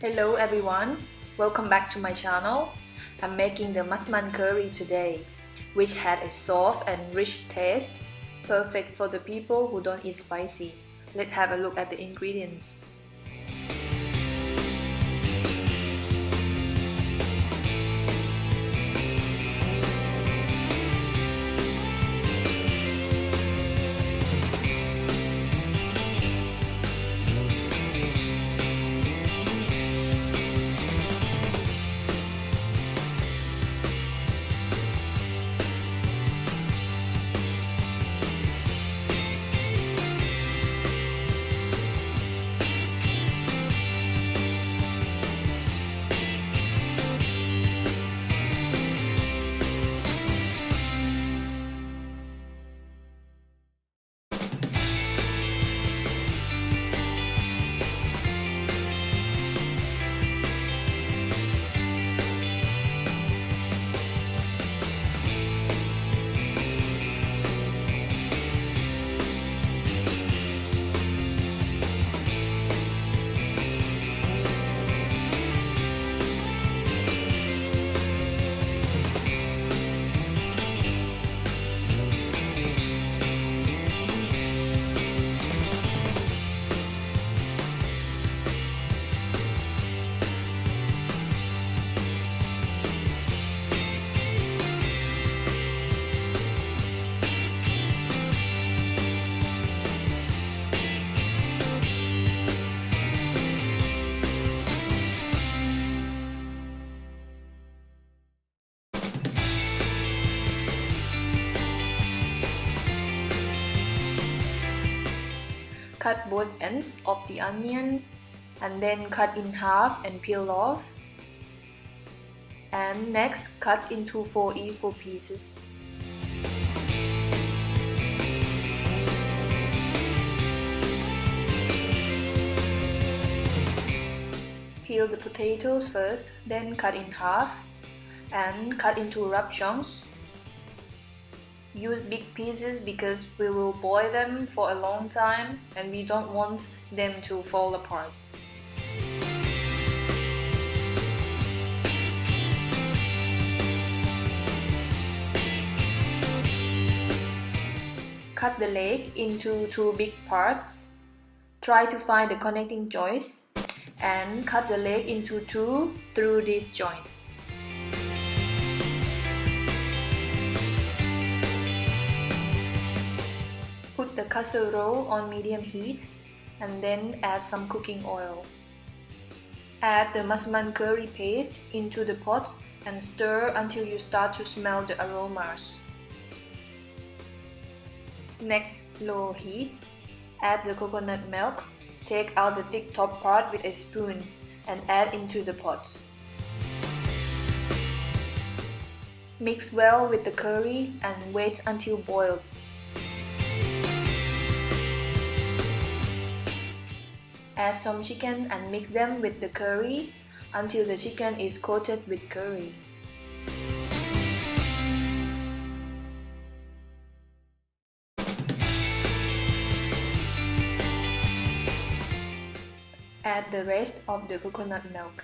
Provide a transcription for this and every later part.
Hello everyone, welcome back to my channel. I'm making the Massaman Curry today, which had a soft and rich taste, perfect for the people who don't eat spicy. Let's have a look at the ingredients. Cut both ends of the onion and then cut in half and peel off. And next, cut into 4 equal pieces. Peel the potatoes first, then cut in half and cut into rough chunks. Use big pieces because we will boil them for a long time and we don't want them to fall apart. Cut the leg into 2 big parts. Try to find the connecting joints and cut the leg into 2 through this joint. Put the casserole on medium heat and then add some cooking oil. Add the Massaman curry paste into the pot and stir until you start to smell the aromas. Next, low heat. Add the coconut milk. Take out the thick top part with a spoon and add into the pot. Mix well with the curry and wait until boiled. Add some chicken and mix them with the curry until the chicken is coated with curry. Add the rest of the coconut milk,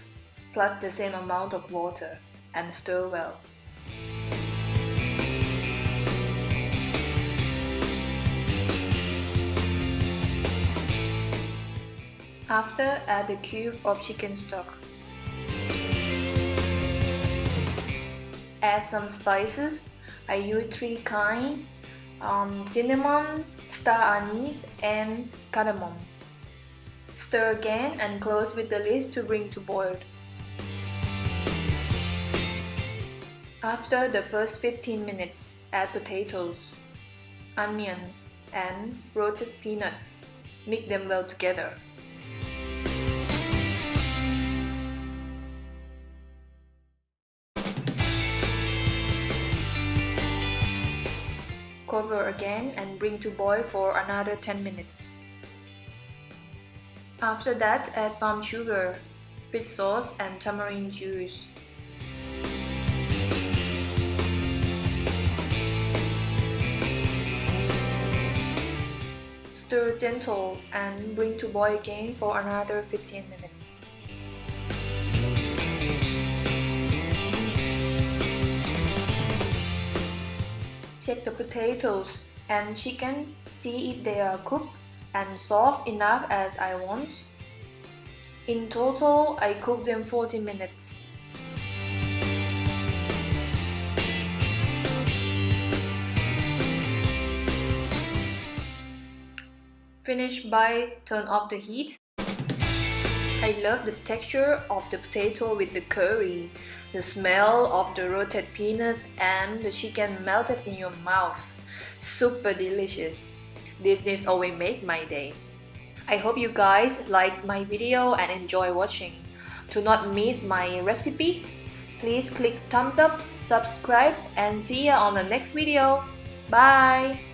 plus the same amount of water, and stir well. After, add a cube of chicken stock. Add some spices. I use 3 kinds: cinnamon, star anise, and cardamom. Stir again and close with the lid to bring to boil. After the first 15 minutes, add potatoes, onions, and roasted peanuts. Mix them well together. Cover again and bring to boil for another 10 minutes. After that, add palm sugar, fish sauce, and tamarind juice. Stir gentle and bring to boil again for another 15 minutes. check the potatoes and chicken, see if they are cooked and soft enough as I want. In total, I cooked them 40 minutes. Finish by turn off the heat. I love the texture of the potato with the curry, the smell of the roasted peanuts and the chicken melted in your mouth. Super delicious. This dish always make my day. I hope you guys liked my video and enjoy watching. To not miss my recipe, please click thumbs up, subscribe and see you on the next video. Bye!